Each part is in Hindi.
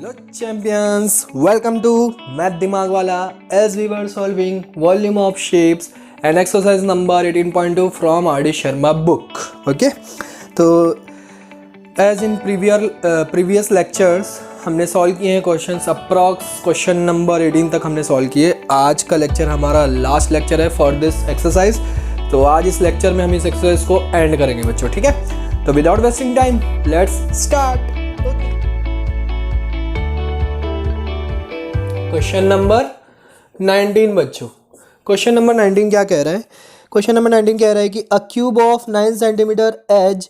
Hello champions, welcome to Math दिमाग वाला as we were solving volume of shapes and exercise number 18.2 from R.D. Sharma book. Okay, तो as in previous lectures हमने सॉल्व किए हैं क्वेश्चंस अप्रॉक्स क्वेश्चन नंबर 18 तक हमने सॉल्व किए। आज का लेक्चर हमारा लास्ट लेक्चर है फॉर दिस एक्सरसाइज। तो आज इस लेक्चर में हम इस एक्सरसाइज को एंड करेंगे बच्चों, ठीक है। तो without wasting time let's start. Question number 19 बच्चों, क्वेश्चन नंबर 19 क्या कह रहा है? क्वेश्चन नंबर 19 कह रहा है कि a cube of 9 centimetre edge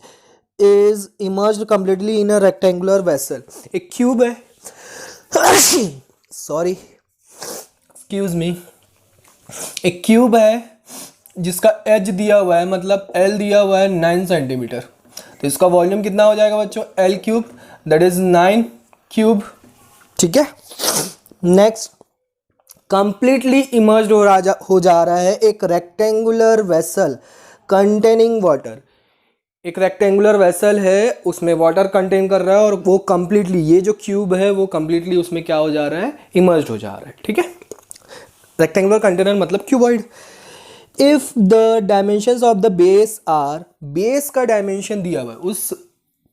is immersed completely in a rectangular vessel. एक क्यूब है सॉरी एक्सक्यूज मी, एक क्यूब है जिसका एज दिया हुआ है, मतलब एल दिया हुआ है 9 सेंटीमीटर। तो इसका वॉल्यूम कितना हो जाएगा बच्चों? L cube, that is 9 cube, ठीक है। नेक्स्ट, कंप्लीटली इमर्ज्ड हो जा रहा है एक रेक्टेंगुलर वेसल कंटेनिंग वाटर। एक रेक्टेंगुलर वेसल है, उसमें वाटर कंटेन कर रहा है और वो कंप्लीटली, ये जो क्यूब है वो कंप्लीटली उसमें क्या हो जा रहा है? इमर्ज्ड हो जा रहा है, ठीक है। रेक्टेंगुलर कंटेनर मतलब cuboid. If the dimensions of the base are, base का डायमेंशन दिया हुआ है, उस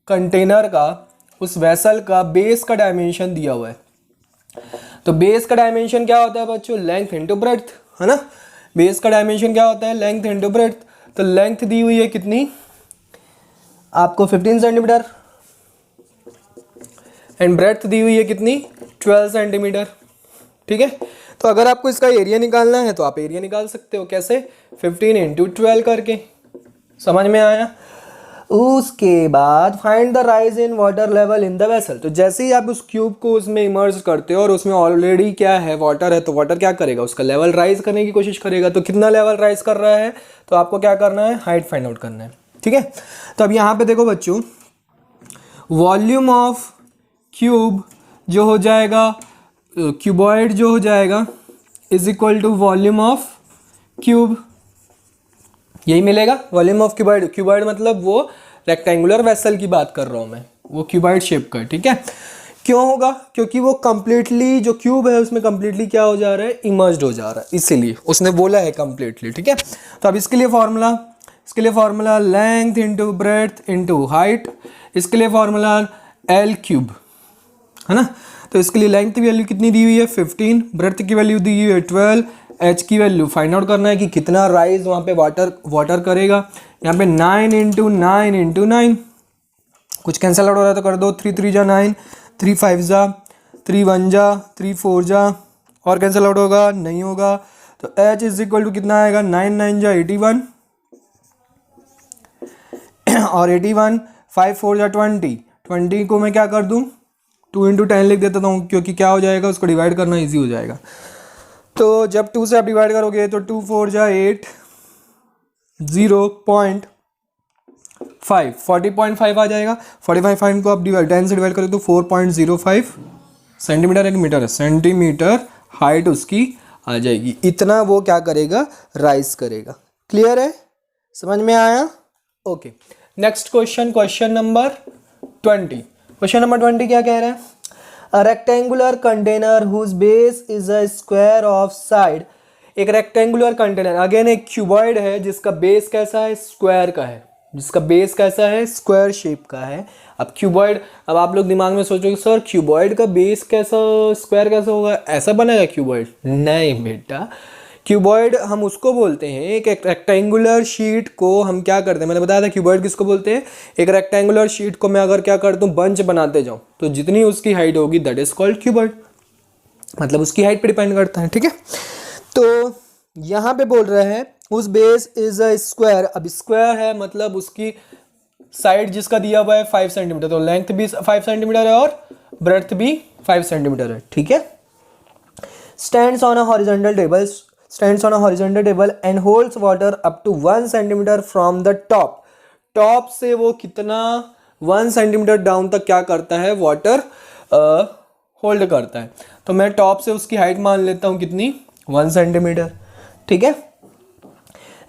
कंटेनर का, उस वेसल का बेस का डायमेंशन दिया हुआ है। तो बेस का डायमेंशन क्या होता है बच्चों? लेंथ इंटू ब्रेड्थ, है ना। बेस का डायमेंशन क्या होता है? Length into breadth. तो लेंथ दी हुई है कितनी आपको? 15 सेंटीमीटर, एंड ब्रेड्थ दी हुई है कितनी? 12 सेंटीमीटर, ठीक है। तो अगर आपको इसका एरिया निकालना है तो आप एरिया निकाल सकते हो। कैसे? 15 इंटू 12 करके। समझ में आया? उसके बाद find the rise in water level in the vessel. तो जैसे ही आप उस क्यूब को उसमें इमर्ज करते हो और उसमें ऑलरेडी क्या है? वाटर है। तो वाटर क्या करेगा? उसका लेवल राइज करने की कोशिश करेगा। तो कितना लेवल राइज कर रहा है? तो आपको क्या करना है? हाइट फाइंड आउट करना है, ठीक है। तो अब यहाँ पे देखो बच्चों, वॉल्यूम ऑफ क्यूब जो हो जाएगा, क्यूबॉइड जो हो जाएगा is equal to volume of cube, यही मिलेगा। वॉल्यूम ऑफ क्यूबॉइड, क्यूबॉइड मतलब वो रेक्टेंगुलर वेसल की बात कर रहा हूं मैं, वो क्यूबॉइड शेप का, ठीक है। क्यों होगा? क्योंकि वो कंप्लीटली, जो क्यूब है उसमें कंप्लीटली क्या हो जा रहा है? इमर्ज्ड हो जा रहा है, इसीलिए उसने बोला है कंप्लीटली, ठीक है। तो अब इसके लिए formula length into breadth into height. इसके लिए फॉर्मूला एल क्यूब, है ना। तो इसके लिए लेंथ की वैल्यू कितनी दी हुई है? 15, ब्रेड्थ की वैल्यू दी हुई है 12, एच की वैल्यू फाइंड आउट करना है कि कितना राइज वहाँ पे वाटर करेगा। यहाँ पे 9 इंटू 9 इंटू 9, कुछ कैंसिल आउट हो रहा है तो कर दो। 3 3 जा 9, 3 5 जा, 3 1 जा, 3 4 जा, और कैंसिल आउट होगा? नहीं होगा। तो एच इज इक्वल टू कितना आएगा? 9 9 जा 81, और 81, 5 4 जा 20, 20 को मैं क्या कर दूँ? 2 इंटू 10 लिख देता हूँ, क्योंकि क्या हो जाएगा? उसको डिवाइड करना ईजी हो जाएगा। तो जब 2 से आप डिवाइड करोगे तो 2 4 जा 8, 0.5, 40.5 आ जाएगा। 45 को आप 10 से डिवाइड करोगे तो 4.05 सेंटीमीटर, एक मीटर है, सेंटीमीटर हाइट उसकी आ जाएगी। इतना वो क्या करेगा? राइज करेगा। क्लियर है? समझ में आया? Okay. Next question, question number 20। Question number 20 क्या कह रहा है? A rectangular container whose base is a square of side। एक रेक्टेंगुलर कंटेनर, अगेन एक क्यूबॉइड है जिसका बेस कैसा है? स्क्वायर का है। जिसका बेस कैसा है? स्क्वायर शेप का है। अब क्यूबॉइड, अब आप लोग दिमाग में सोचोगे सर क्यूबॉइड का बेस कैसा स्क्वायर कैसा होगा? ऐसा बनेगा क्यूबॉइड? नहीं बेटा, क्यूबॉइड हम उसको बोलते हैं, एक रेक्टेंगुलर शीट को हम क्या करते हैं, मैंने बताया था क्यूबॉइड किसको बोलते हैं। एक रेक्टेंगुलर शीट को मैं अगर क्या करता हूँ? बंच बनाते जाऊँ तो जितनी उसकी हाइट होगी दैट इज कॉल्ड क्यूबॉइड, मतलब उसकी हाइट पे डिपेंड करता है, ठीक है। तो यहाँ पे बोल रहे हैं उस बेस इज अ स्क्वायर। अब स्क्वायर है मतलब उसकी साइड जिसका दिया हुआ है 5 सेंटीमीटर, तो लेंथ भी 5 सेंटीमीटर है और ब्रेड्थ भी 5 सेंटीमीटर है, ठीक है। Stands on a horizontal table and holds water up to 1 centimetre from the top. Top से वो कितना? 1 सेंटीमीटर डाउन तक क्या करता है? वाटर होल्ड करता है। तो मैं टॉप से उसकी हाइट मान लेता हूँ कितनी? 1 सेंटीमीटर, ठीक है।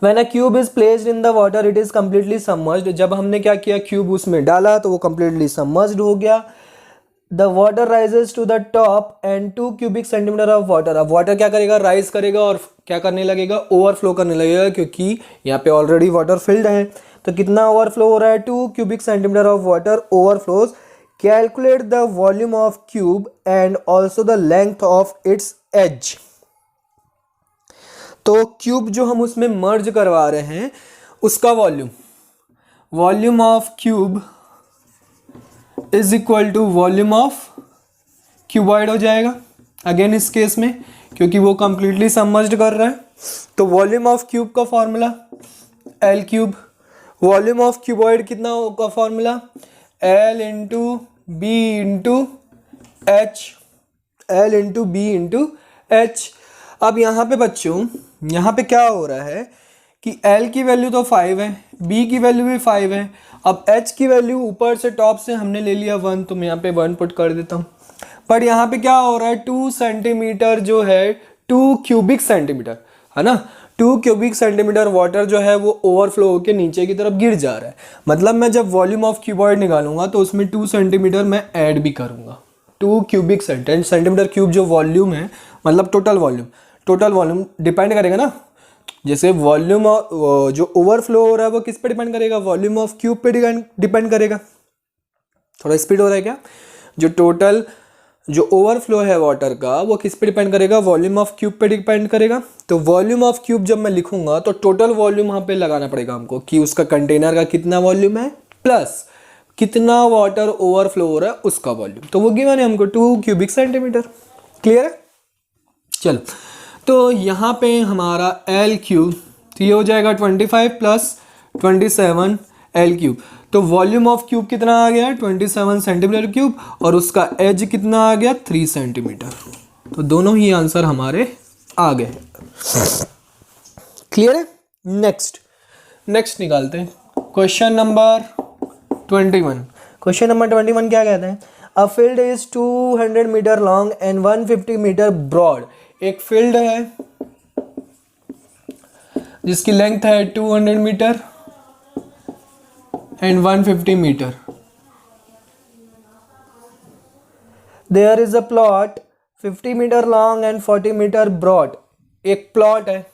When a cube is placed in the water, it is completely submerged। जब हमने क्या किया? क्यूब उसमें डाला तो वो completely submerged हो गया। The water rises to the top and 2 cubic centimetre of water. अब वाटर क्या करेगा, राइज करेगा और क्या करने लगेगा, ओवरफ्लो करने लगेगा, क्योंकि यहाँ पे ऑलरेडी वाटर फिल्ड है। तो कितना ओवरफ्लो हो रहा है, 2 cubic centimetre of water overflows. Calculate the volume of cube and also the length of its edge. तो क्यूब जो हम उसमें मर्ज करवा रहे हैं उसका volume of cube is equal to volume of cuboid हो जाएगा अगेन इस केस में, क्योंकि वो कंप्लीटली सबमर्ज्ड कर रहा है। तो वॉल्यूम ऑफ क्यूब का formula L cube, volume of cuboid कितना होगा formula, L into B into H, L into B into H. अब यहाँ पे बच्चों, यहाँ पे क्या हो रहा है कि L की वैल्यू तो 5 है, B की वैल्यू भी 5 है। अब H की वैल्यू ऊपर से टॉप से हमने ले लिया 1, तो मैं यहाँ पे 1 पुट कर देता हूँ। पर यहाँ पे क्या हो रहा है, 2 सेंटीमीटर जो है, 2 क्यूबिक सेंटीमीटर है ना, 2 क्यूबिक सेंटीमीटर वाटर जो है वो ओवरफ्लो होकर नीचे की तरफ गिर जा रहा है। मतलब मैं जब वॉल्यूम ऑफ क्यूबॉइड निकालूंगा तो उसमें 2 सेंटीमीटर मैं ऐड भी करूँगा। 2 क्यूबिक सेंटीमीटर क्यूब जो वॉल्यूम है, मतलब टोटल वॉल्यूम डिपेंड करेगा ना, जैसे वॉल्यूम जो ओवरफ्लो हो रहा है वो किस पे डिपेंड करेगा, वॉल्यूम ऑफ क्यूब पे डिपेंड करेगा। थोड़ा स्पीड हो रहा है क्या, जो ओवरफ्लो है वाटर का वो किस पे डिपेंड करेगा, वॉल्यूम ऑफ क्यूब पे डिपेंड करेगा। तो वॉल्यूम ऑफ क्यूब जब मैं लिखूंगा तो टोटल वॉल्यूम वहाँ पे लगाना पड़ेगा हमको, कि उसका कंटेनर का कितना वॉल्यूम है प्लस कितना वाटर ओवरफ्लो हो रहा है उसका वॉल्यूम। तो वो गिवन है हमको 2 क्यूबिक सेंटीमीटर। क्लियर है, चलो। तो यहाँ पे हमारा एल क्यूब, तो ये हो जाएगा 25 प्लस 27 एल क्यूब। तो वॉल्यूम ऑफ क्यूब कितना आ गया, 27 सेंटीमीटर क्यूब, और उसका एज कितना आ गया, 3 सेंटीमीटर। तो दोनों ही आंसर हमारे आ गए। क्लियर है, नेक्स्ट निकालते हैं क्वेश्चन नंबर 21। क्वेश्चन नंबर 21 क्या कहते हैं, a field is 200 metre long and 150 metre broad. एक फील्ड है जिसकी लेंथ है 200 metre and 150 metre. There is a plot 50 metre long and 40 metre broad. एक प्लॉट है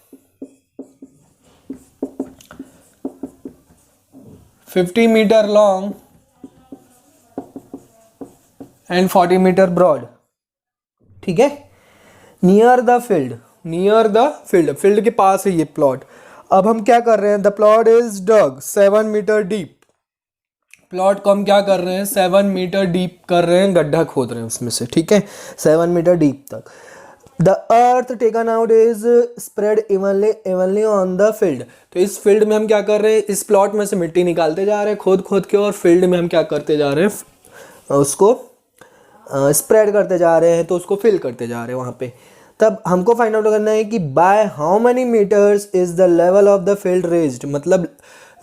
50 metre long and 40 metre broad, ठीक है। नियर द फील्ड के पास है ये प्लॉट। अब हम क्या कर रहे हैं, the plot is dug 7 metre deep. Plot को हम क्या कर रहे हैं, 7 मीटर डीप कर रहे हैं, गड्ढा खोद रहे हैं उसमें से, ठीक है, 7 मीटर डीप तक। The earth taken out is spread evenly on the field. तो इस फील्ड में हम क्या कर रहे हैं, इस प्लॉट में से मिट्टी निकालते जा रहे हैं खोद के, और फील्ड में हम क्या करते जा रहे हैं, उसको स्प्रेड करते जा रहे हैं, तो उसको फिल करते जा रहे हैं वहाँ पे। तब हमको फाइंड आउट करना है कि by how many metres is the level of the field raised. मतलब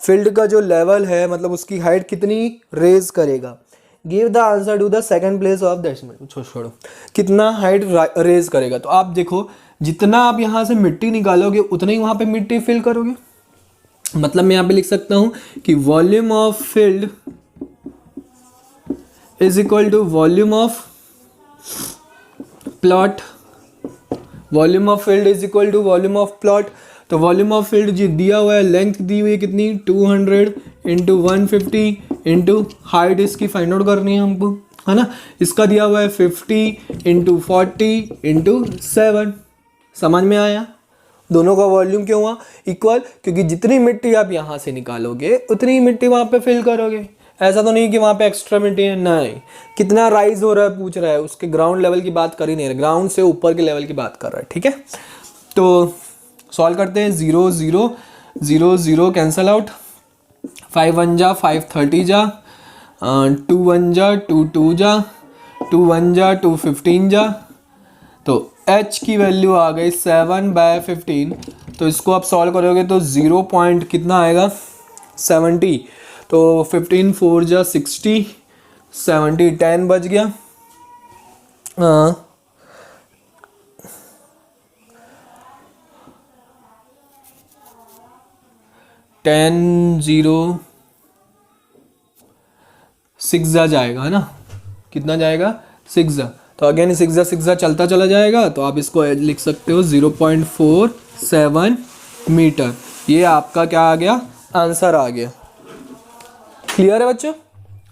फील्ड का जो लेवल है, मतलब उसकी हाइट कितनी रेज करेगा। Give the answer to the second place of that. छोड़ो, कितना हाइट रेज करेगा। तो आप देखो, जितना आप यहाँ से मिट्टी निकालोगे उतना ही वहाँ पे मिट्टी फिल करोगे। मतलब मैं यहाँ पे लिख सकता हूँ कि volume of field is equal to volume of plot. Volume of field is equal to volume of plot. तो वॉल्यूम ऑफ फील्ड जो दिया हुआ है, लेंथ दी हुई है कितनी, 200 इंटू 150 इंटू हाइट इसकी फाइंड आउट करनी है हमको, है ना। इसका दिया हुआ है 50 इंटू 40 इंटू 7। समझ में आया, दोनों का वॉल्यूम क्यों हुआ इक्वल, क्योंकि जितनी मिट्टी आप यहाँ से निकालोगे उतनी मिट्टी वहाँ पे फिल करोगे। ऐसा तो नहीं कि वहाँ पे एक्स्ट्रा मिट्टी है, नहीं। कितना राइज हो रहा है पूछ रहा है, उसके ग्राउंड लेवल की बात कर ही नहीं रहा, ग्राउंड से ऊपर के लेवल की बात कर रहा है, ठीक है। तो सॉल्व करते हैं, 0 0 0 0 कैंसल आउट, 5 1 जा 5 30 जा, 2 1 जा 2 2 जा, 2 1 जा 2 15 जा। तो h की वैल्यू आ गई 7/15। तो इसको आप सॉल्व करोगे तो 0 पॉइंट कितना आएगा, 70। तो 15 4 जा 60, 70 10 बच गया। 10 0 6 जा जाएगा, है ना। कितना जाएगा 6 तो अगेन 6 चलता चला जाएगा, तो आप इसको लिख सकते हो 0.47 मीटर। ये आपका क्या आ गया, आंसर आ गया। क्लियर है बच्चों,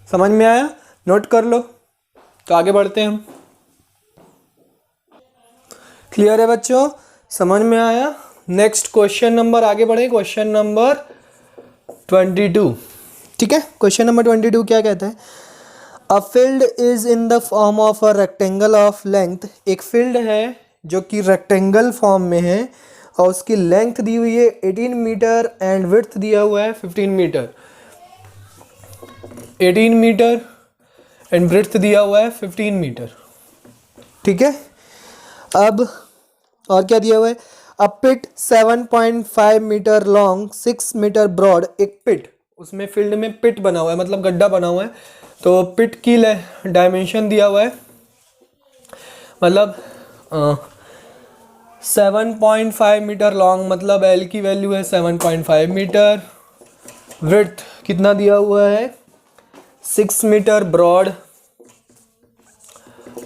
समझ में आया, नोट कर लो। तो आगे बढ़ते हैं हम। क्लियर है बच्चों, समझ में आया। नेक्स्ट क्वेश्चन नंबर, आगे बढ़े, क्वेश्चन नंबर 22। ठीक है, क्वेश्चन नंबर 22 क्या कहता है, अ field is in the form of a rectangle of length. एक फील्ड है जो कि रेक्टेंगल फॉर्म में है और उसकी लेंथ दी हुई है 18 मीटर एंड विड्थ दिया हुआ है 15 मीटर। 18 मीटर एंड ब्रेड्थ दिया हुआ है 15 मीटर। ठीक है, अब और क्या दिया हुआ है, अ पिट 7.5 मीटर लॉन्ग 6 मीटर ब्रॉड। एक पिट, उसमें फील्ड में पिट बना हुआ है, मतलब गड्ढा बना हुआ है, तो पिट की डायमेंशन दिया हुआ है, मतलब 7.5 मीटर लॉन्ग, मतलब एल की वैल्यू है 7.5 मीटर। विड्थ कितना दिया हुआ है 6 मीटर ब्रॉड,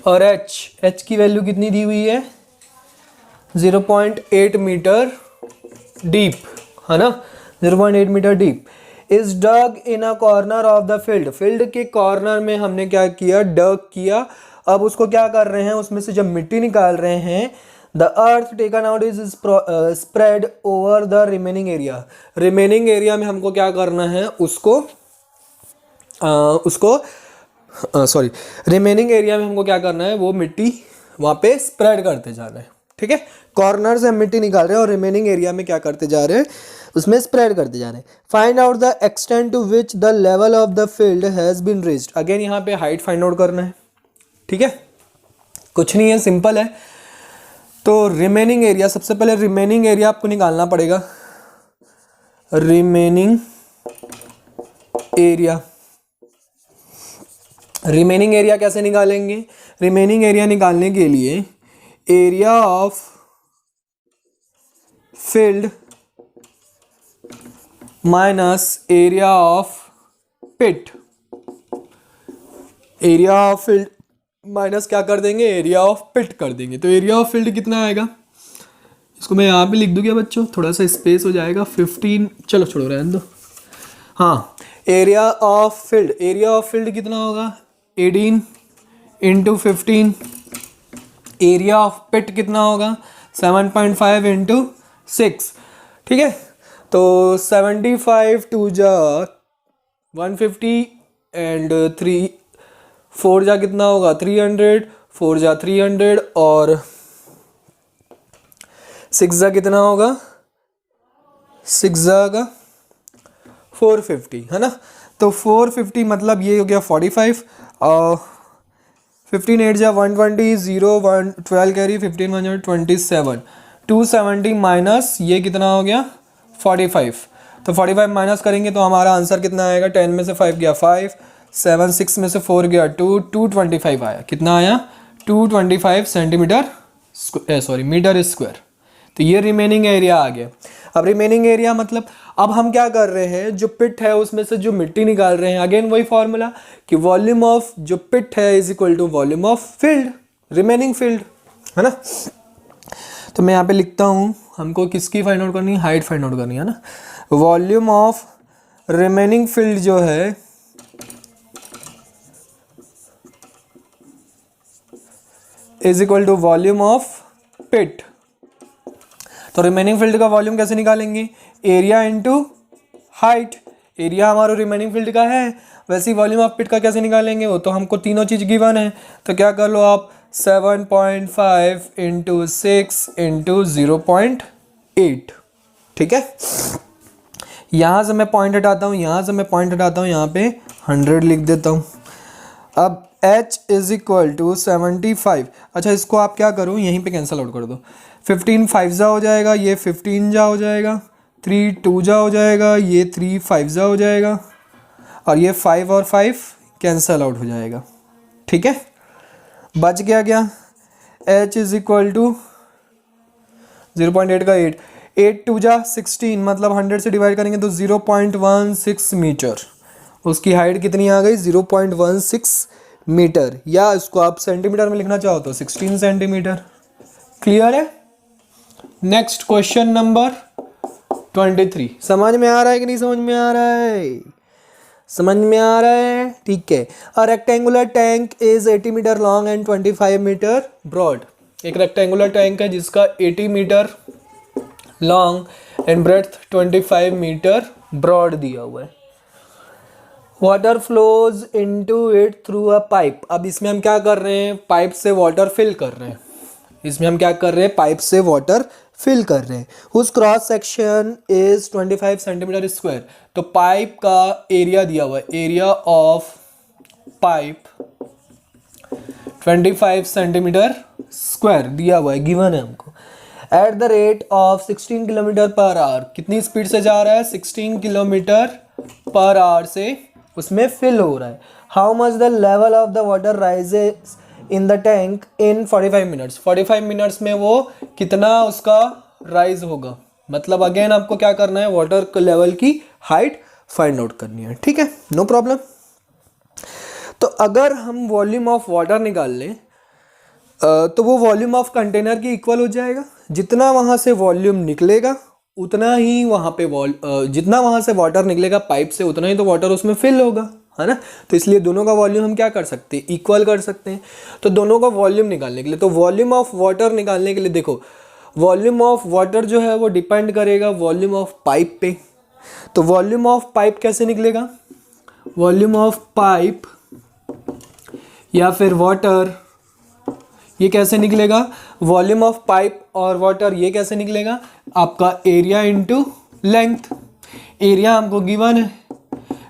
और एच की वैल्यू कितनी दी हुई है 0.8 मीटर डीप, है ना, 0.8 metre deep. Is dug in a corner of the field. Field के कॉर्नर में हमने क्या किया, डग किया। अब उसको क्या कर रहे हैं, उसमें से जब मिट्टी निकाल रहे हैं, the earth taken out is spread over the remaining area. Remaining area में हमको क्या करना है, रिमेनिंग एरिया में हमको क्या करना है, वो मिट्टी वहाँ पे स्प्रेड करते जाना है। ठीक है, कॉर्नर से हम मिट्टी निकाल रहे हैं और रिमेनिंग एरिया में क्या करते जा रहे हैं, उसमें स्प्रेड करते जा रहे हैं। Find out the extent to which the level of the field has been reached. Again यहाँ पे हाइट फाइंड आउट करना है। ठीक है, कुछ नहीं है, सिंपल है। तो रिमेनिंग एरिया, सबसे पहले रिमेनिंग एरिया आपको निकालना पड़ेगा। रिमेनिंग एरिया, रिमेनिंग एरिया कैसे निकालेंगे, रिमेनिंग एरिया निकालने के लिए area of field minus area of pit. Area of field minus क्या कर देंगे, एरिया ऑफ पिट कर देंगे। तो एरिया ऑफ फील्ड कितना आएगा, इसको मैं यहाँ पे लिख दूँ क्या बच्चों, थोड़ा सा स्पेस हो जाएगा, 15, चलो छोड़ो रहने दो। हाँ, area of field, area of field कितना होगा 18 इंटू 15। एरिया ऑफ पिट कितना होगा 7.5 इंटू 6। ठीक है, तो 75 टू जा 150 एंड 3 4 जा कितना होगा 300, 4 जा 300 और 6 जा कितना होगा, 6 जा का 450, है ना। तो 450 मतलब ये हो गया 45 और 15 8 जा 120, 0 1 12 कैरी, 15 127, 270 माइनस ये कितना हो गया 45। तो 45 माइनस करेंगे तो हमारा आंसर कितना आएगा, 10 में से 5 गया 5, 7 6 में से 4 गया 2, 225 आया। कितना आया 225 सेंटीमीटर मीटर स्क्वायर। तो ये रिमेनिंग एरिया आ गया। अब रिमेनिंग एरिया मतलब अब हम क्या कर रहे हैं, जो पिट है उसमें से जो मिट्टी निकाल रहे हैं, अगेन वही फॉर्मूला कि वॉल्यूम ऑफ जो पिट है is equal to volume of field, remaining field, है ना। तो मैं यहाँ पे लिखता हूँ, हमको किसकी फाइंड आउट करनी है, हाइट फाइंड आउट करनी है ना। वॉल्यूम ऑफ रिमेनिंग फील्ड जो है is equal to volume of pit. तो रिमेनिंग फील्ड का वॉल्यूम कैसे निकालेंगे, एरिया इनटू हाइट। एरिया हमारा रिमेनिंग फील्ड का है, वैसे ही वॉल्यूम ऑफ पिट का कैसे निकालेंगे, वो तो हमको तीनों चीज़ गिवन है। तो क्या कर लो आप 7.5 इंटू 6 इंटू 0.8। ठीक है, यहाँ से मैं पॉइंट हटाता हूँ, यहाँ से मैं पॉइंट हटाता हूँ, यहाँ पे 100 लिख देता हूँ। अब h इज इक्वल टू 75। अच्छा, इसको आप क्या करो, यहीं पे कैंसिल आउट कर दो। 15 5 जा हो जाएगा, ये 15 जा हो जाएगा, 3 2 जा हो जाएगा, ये 3 5 जा हो जाएगा, और ये 5 और 5 कैंसिल आउट हो जाएगा। ठीक है, बच गया क्या, h इज इक्वल टू 0.8 का 8 2 जा 16, मतलब 100 से डिवाइड करेंगे तो 0.16 मीटर। उसकी हाइट कितनी आ गई 0.16 मीटर, या इसको आप सेंटीमीटर में लिखना चाहो तो 16 सेंटीमीटर। क्लियर है? Next question number 23। समझ में आ रहा है कि नहीं समझ में आ रहा है? समझ में आ रहा है? ठीक है। A rectangular tank is 80 metre long and 25 metre broad. एक रेक्टेंगुलर टैंक है जिसका 80 metre long and breadth 25 metre broad दिया हुआ है। Water flows into it through a pipe. अब इसमें हम क्या कर रहे हैं? पाइप से वाटर फिल कर रहे हैं। इसमें हम क्या कर रहे हैं? पाइप से वाटर फिल कर रहे हैं। उस cross section is 25 centimetre square. तो पाइप का एरिया दिया हुआ है, area of pipe 25 centimetre square दिया हुआ है, गिवन है हमको। At the rate of 16 kilometre per hour. कितनी स्पीड से जा रहा है? 16 किलोमीटर पर आवर से उसमें फिल हो रहा है। How much the level of the water rises in the tank in 45 minutes. 45 minutes में वो कितना उसका राइज होगा। मतलब अगेन आपको क्या करना है? वाटर लेवल की हाइट फाइंड आउट करनी है। ठीक है, नो प्रॉब्लम। तो अगर हम वॉल्यूम ऑफ वाटर निकाल लें तो वो वॉल्यूम ऑफ कंटेनर की इक्वल हो जाएगा। जितना वहाँ से वॉल्यूम निकलेगा उतना ही वहाँ पे जितना वहाँ से वाटर निकलेगा पाइप से उतना ही तो वाटर उसमें फिल होगा, है ना। तो इसलिए दोनों का वॉल्यूम हम क्या कर सकते हैं? इक्वल कर सकते हैं। तो दोनों का वॉल्यूम निकालने के लिए, तो वॉल्यूम ऑफ वाटर निकालने के लिए देखो, वॉल्यूम ऑफ वाटर जो है वो डिपेंड करेगा वॉल्यूम ऑफ पाइप पे। तो वॉल्यूम ऑफ पाइप कैसे निकलेगा? वॉल्यूम ऑफ पाइप या फिर वाटर, ये कैसे निकलेगा? वॉल्यूम ऑफ पाइप और वाटर ये कैसे निकलेगा? आपका एरिया इनटू लेंथ। एरिया हमको गिवन है,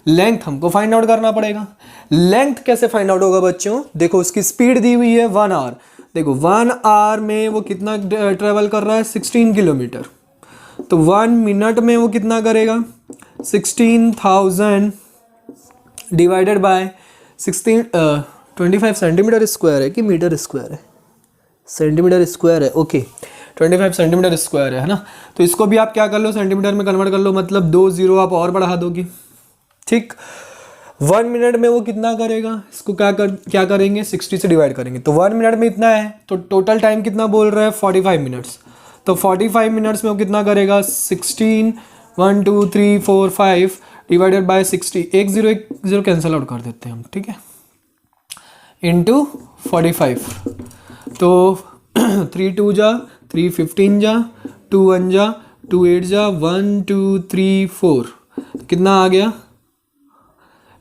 लेंथ हमको फाइंड आउट करना पड़ेगा। लेंथ कैसे फाइंड आउट होगा बच्चों? देखो उसकी स्पीड दी हुई है 1 आवर। देखो 1 आवर में वो कितना ट्रेवल कर रहा है? 16 किलोमीटर। तो 1 मिनट में वो कितना करेगा? 16,000 डिवाइडेड बाय 25 सेंटीमीटर स्क्वायर है कि मीटर स्क्वायर है? सेंटीमीटर स्क्वायर है, ओके। 25 सेंटीमीटर स्क्वायर है ना। तो इसको भी आप क्या कर लो? सेंटीमीटर में कन्वर्ट कर लो, मतलब 2 जीरो आप और बढ़ा दोगे। ठीक, 1 मिनट में वो कितना करेगा? इसको क्या करेंगे? 60 से डिवाइड करेंगे। तो 1 मिनट में इतना है, तो टोटल टाइम कितना बोल रहा है? 45 मिनट्स। तो 45 मिनट्स में वो कितना करेगा? 16 1 2 3 4 5 डिवाइडेड बाय 60। एक जीरो कैंसिल आउट कर देते हैं हम, ठीक है, इंटू 45। तो 3 2 जा 3 15 जा 2 1 जा 2 8 जा 1 2 3 4 कितना आ गया?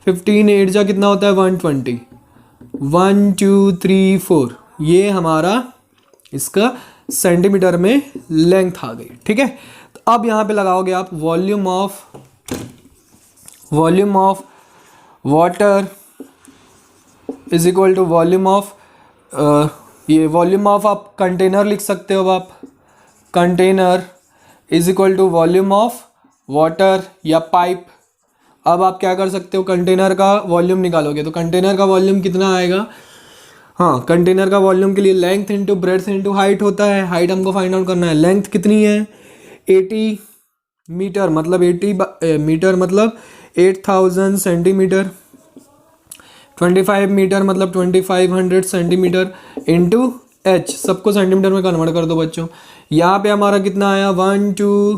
15 8 जा कितना होता है? 120। 1 2 3 4 ये हमारा इसका सेंटीमीटर में लेंथ आ गई। ठीक है, तो अब यहाँ पे लगाओगे आप volume of water is equal to volume of ये वॉल्यूम ऑफ आप कंटेनर लिख सकते हो। आप container is equal to volume of water या पाइप। अब आप क्या कर सकते हो? कंटेनर का वॉल्यूम निकालोगे तो कंटेनर का वॉल्यूम कितना आएगा? हाँ, कंटेनर का वॉल्यूम के लिए length into breadth into height होता है। हाइट हमको फाइंड आउट करना है। लेंथ कितनी है? 80 मीटर, मतलब 80 मीटर मतलब 8000 सेंटीमीटर। 25 मीटर मतलब 2500 सेंटीमीटर इंटू एच। सबको सेंटीमीटर में कन्वर्ट कर दो बच्चों। यहाँ पे हमारा कितना आया? 1 2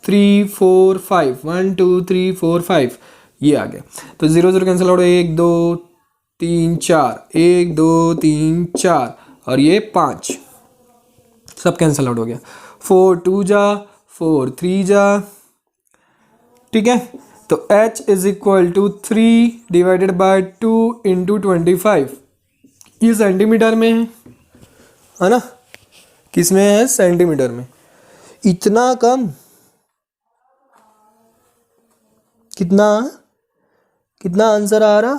3 4 5 1 2 3 4 5 ये आ गया। तो 0 0 कैंसिल आउट, 1 2 3 4 1 2 3 4 और ये 5 सब कैंसिल आउट हो गया। 4 2 जा 4 3 जा, ठीक है। तो h is equal to 3 divided by 2 into 25। ये सेंटीमीटर में है ना? किस में है? सेंटीमीटर में। इतना कम? कितना कितना आंसर आ रहा?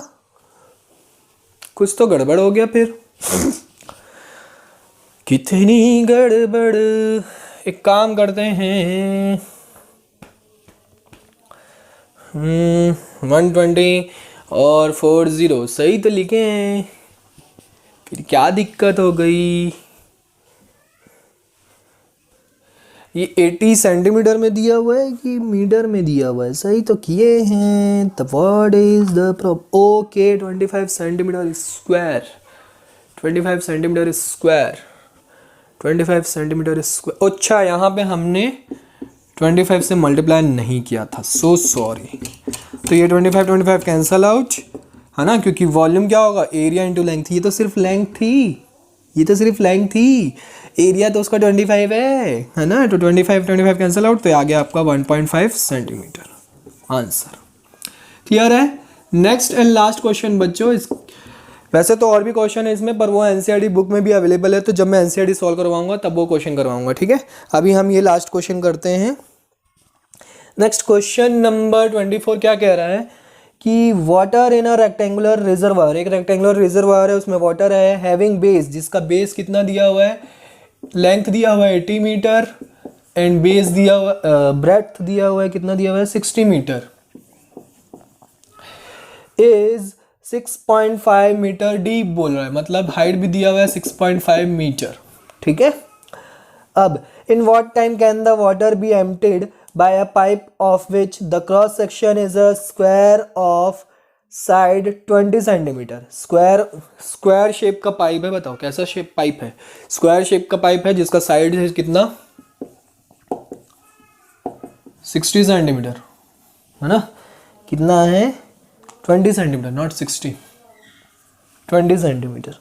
कुछ तो गड़बड़ हो गया फिर। कितनी गड़बड़। एक काम करते हैं, 120 और 40 सही तो लिखे हैं, फिर क्या दिक्कत हो गई? ये 80 सेंटीमीटर में दिया हुआ है कि मीटर में दिया हुआ है? सही तो किए हैं। The what is the problem? Okay 25 centimetre square, 25 centimetre square, 25 centimetre square. अच्छा यहाँ पे हमने 25 से मल्टीप्लाई नहीं किया था, सो सॉरी। तो ये 25 कैंसल आउट है ना, क्योंकि वॉल्यूम क्या होगा, एरिया इंटू लेंथ। ये तो सिर्फ लेंथ थी, ये तो सिर्फ लेंथ थी, एरिया तो उसका 25 है ना। तो 25 कैंसल आउट, तो आ गया आपका 1.5 सेंटीमीटर आंसर। क्लियर है? नेक्स्ट एंड लास्ट क्वेश्चन बच्चों। इस वैसे तो और भी क्वेश्चन है इसमें, पर वो एनसीईआरटी बुक में भी अवेलेबल है, तो जब मैं एनसीईआरटी सॉल्व करवाऊंगा तब वो क्वेश्चन करवाऊंगा, ठीक है। अभी हम ये लास्ट क्वेश्चन करते हैं। नेक्स्ट क्वेश्चन नंबर 24 क्या कह रहा है कि water in a rectangular reservoir, एक रेक्टेंगुलर रिजर्वायर है, उसमें वाटर है, हैविंग बेस, जिसका बेस कितना दिया हुआ है, लेंथ दिया हुआ है 80 मीटर एंड बेस दिया हुआ, ब्रेड्थ दिया हुआ है, कितना दिया हुआ है 60 मीटर, इज 6.5 मीटर डीप बोल रहा है, मतलब हाइट भी दिया हुआ है 6.5 मीटर, ठीक है। अब in what time can the water be emptied by a pipe of which the cross section is a square of side 20 centimetre. Square shape का पाइप है, बताओ कैसा शेप पाइप है, स्क्वायर शेप का पाइप है जिसका साइड है कितना 60 सेंटीमीटर है ना, कितना है 20 centimetre, not 60, 20 centimetre.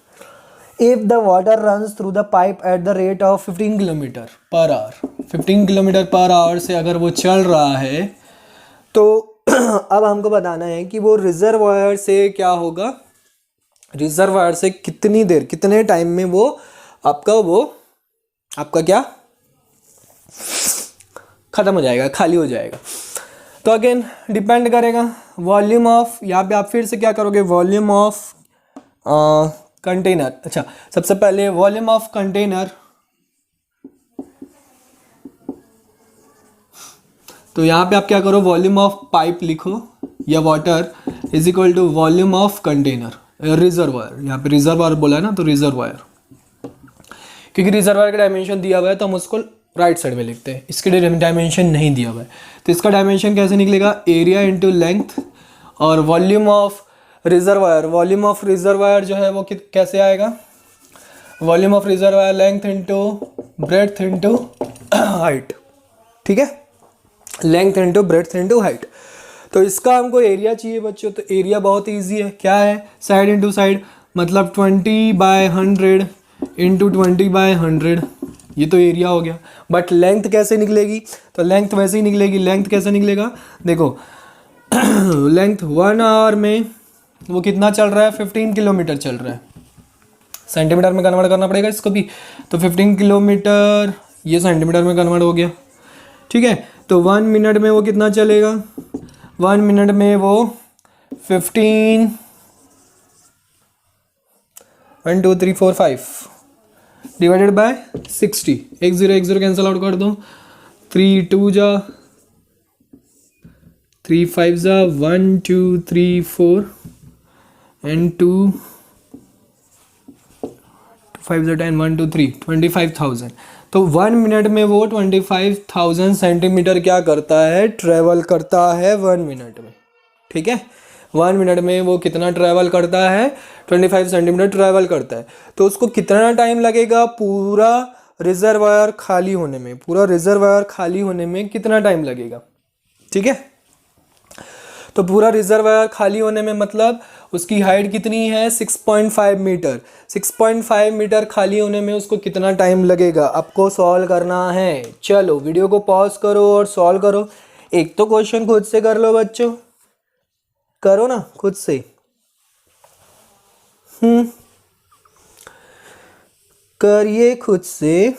If the water runs through the pipe at the rate of 15 kilometre per hour, 15 kilometre per hour से अगर वो चल रहा है, तो अब हमको बताना है कि वो रिजर्वायर से क्या होगा, रिजर्वायर से कितनी देर, कितने टाइम में वो आपका क्या खत्म हो जाएगा, खाली हो जाएगा। तो अगेन डिपेंड करेगा वॉल्यूम ऑफ, यहाँ पे आप फिर से क्या करोगे, वॉल्यूम ऑफ कंटेनर। अच्छा सबसे पहले वॉल्यूम ऑफ कंटेनर, तो यहाँ पे आप क्या करो, वॉल्यूम ऑफ पाइप लिखो या water is equal to volume of container reservoir. यहाँ पे रिजर्वायर बोला है ना, तो रिजर्वायर, क्योंकि रिजर्वायर का डायमेंशन दिया हुआ है तो हम उसको राइट साइड में लिखते हैं, इसके डायमेंशन नहीं दिया हुआ है, तो इसका डायमेंशन कैसे निकलेगा, एरिया इंटू लेंथ, और volume of reservoir, volume of reservoir जो है वो कैसे आएगा, volume of reservoir length into breadth into height, ठीक है, length into breadth into height. तो इसका हमको एरिया चाहिए बच्चों, तो एरिया बहुत ईजी है, क्या है साइड इंटू साइड, मतलब 20/100 इंटू 20/100, ये तो एरिया हो गया। बट लेंथ कैसे निकलेगी, तो लेंथ वैसे ही निकलेगी, लेंथ कैसे निकलेगा देखो लेंथ 1 आवर में वो कितना चल रहा है, 15 किलोमीटर चल रहा है, सेंटीमीटर में कन्वर्ट करना पड़ेगा इसको भी, तो 15 किलोमीटर ये सेंटीमीटर में कन्वर्ट हो गया, ठीक है। तो 1 मिनट में वो कितना चलेगा, 1 मिनट में वो 15 1 2 3 4 5 डिवाइडेड बाय 60, 1 0 कैंसिल आउट कर दो, 3 2 जा 3 5 जा 1 2 3 4 एंड 2 5 जा 10 1 2 3 25,000। तो 1 मिनट में वो 25,000 सेंटीमीटर क्या करता है, ट्रेवल करता है 1 मिनट में, ठीक है। 1 मिनट में वो कितना ट्रैवल करता है, 25 सेंटीमीटर ट्रैवल करता है। तो उसको कितना टाइम लगेगा पूरा रिजर्वायर खाली होने में, पूरा रिजर्वायर खाली होने में कितना टाइम लगेगा, ठीक है। तो पूरा रिजर्वायर खाली होने में मतलब उसकी हाइट कितनी है 6.5 मीटर, 6.5 मीटर खाली होने में उसको कितना टाइम लगेगा, आपको सॉल्व करना है। चलो वीडियो को पॉज करो और सॉल्व करो। एक तो क्वेश्चन खुद से कर लो बच्चों, करो ना खुद से, करिए खुद से।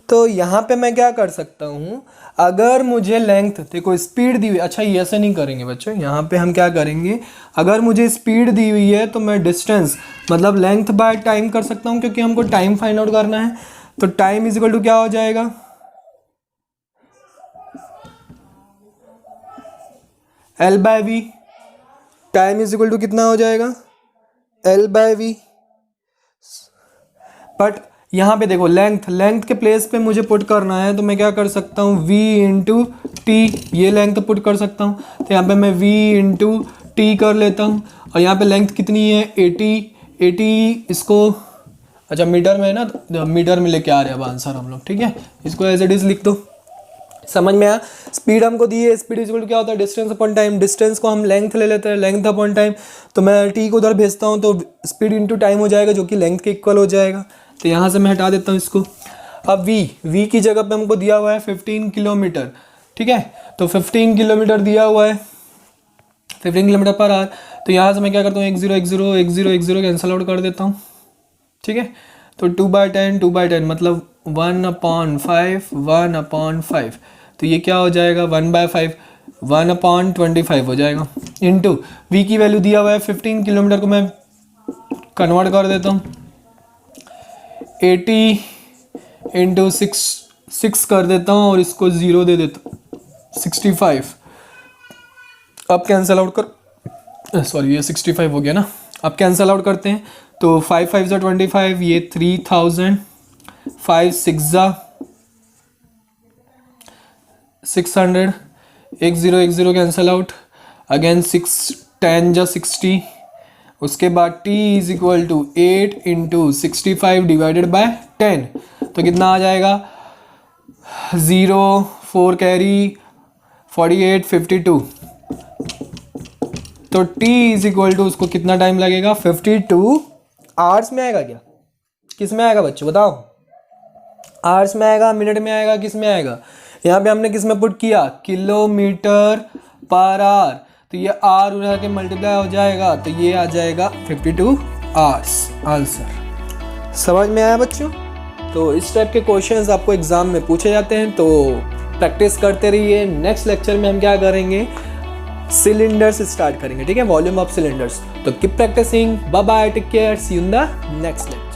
तो यहाँ पे मैं क्या कर सकता हूँ, अगर मुझे लेंथ, देखो स्पीड दी हुई, अच्छा ये ऐसे नहीं करेंगे बच्चों, यहाँ पे हम क्या करेंगे, अगर मुझे स्पीड दी हुई है तो मैं डिस्टेंस मतलब लेंथ बाय टाइम कर सकता हूँ, क्योंकि हमको टाइम फाइंड आउट करना है। तो टाइम इज इक्वल टू क्या हो जाएगा, L/V, time is equal to कितना हो जाएगा, L/V। बट यहाँ पे देखो लेंथ के प्लेस पे मुझे पुट करना है, तो मैं क्या कर सकता हूँ, V इंटू टी, ये लेंथ पुट कर सकता हूँ। तो यहाँ पे मैं V इंटू टी कर लेता हूँ, और यहाँ पे लेंथ कितनी है, 80 इसको, अच्छा मीटर में है ना, तो मीटर में लेके आ रहे हैं अब आंसर हम लोग, ठीक है। इसको एज इट इज लिख दो, समझ में आया। स्पीड हमको दी है, स्पीड इक्वल टू क्या होता है, डिस्टेंस अपॉन टाइम। डिस्टेंस को हम लेंथ ले लेते हैं, लेंथ अपॉन टाइम। तो मैं टी को उधर भेजता हूँ, तो स्पीड इंटू टाइम हो जाएगा, जो कि लेंथ के इक्वल हो जाएगा। तो यहाँ से मैं हटा देता हूँ इसको। अब v की जगह पे हमको दिया हुआ है 15 किलोमीटर, ठीक है। तो 15 किलोमीटर दिया हुआ है, 15 किलोमीटर पर आवर। तो यहाँ से मैं क्या करता हूँ, 10 कैंसिल आउट कर देता हूँ, ठीक है। तो 2/10 मतलब 1/5 तो ये क्या हो जाएगा, 1/5 1/25 हो जाएगा। इंटू v की वैल्यू दिया हुआ है 15 किलोमीटर को मैं कन्वर्ट कर देता हूँ, 80 इंटू 6 कर देता हूँ, और इसको 0 दे देता हूँ, 65। अब कैंसिल आउट कर, सॉरी ये 65 हो गया ना। अब कैंसिल आउट करते हैं, तो 5 5 = 25, ये 3000, 5 6 600, 10 कैंसिल आउट, अगेन 6 10 60। उसके बाद t is equal to 8 into 65 divided by 10, तो कितना आ जाएगा, 0 4 कैरी 48 52। तो t इज इक्वल टू उसको कितना टाइम लगेगा, 52 आवर्स में आएगा क्या, किस में आएगा बच्चों बताओ, आवर्स में आएगा, मिनट में आएगा, किस में आएगा। यहाँ पे हमने किस में पुट किया, किलोमीटर पर आवर। तो ये आर उड़ा के मल्टीप्लाई हो जाएगा, तो ये आ जाएगा 52 आवर्स आंसर। समझ में आया बच्चों। तो इस टाइप के क्वेश्चंस आपको एग्जाम में पूछे जाते हैं, तो प्रैक्टिस करते रहिए। नेक्स्ट लेक्चर में हम क्या करेंगे, सिलेंडर्स स्टार्ट करेंगे, ठीक है, वॉल्यूम ऑफ सिलेंडर्स। तो keep practising, bye bye, take care, see you in the next lecture.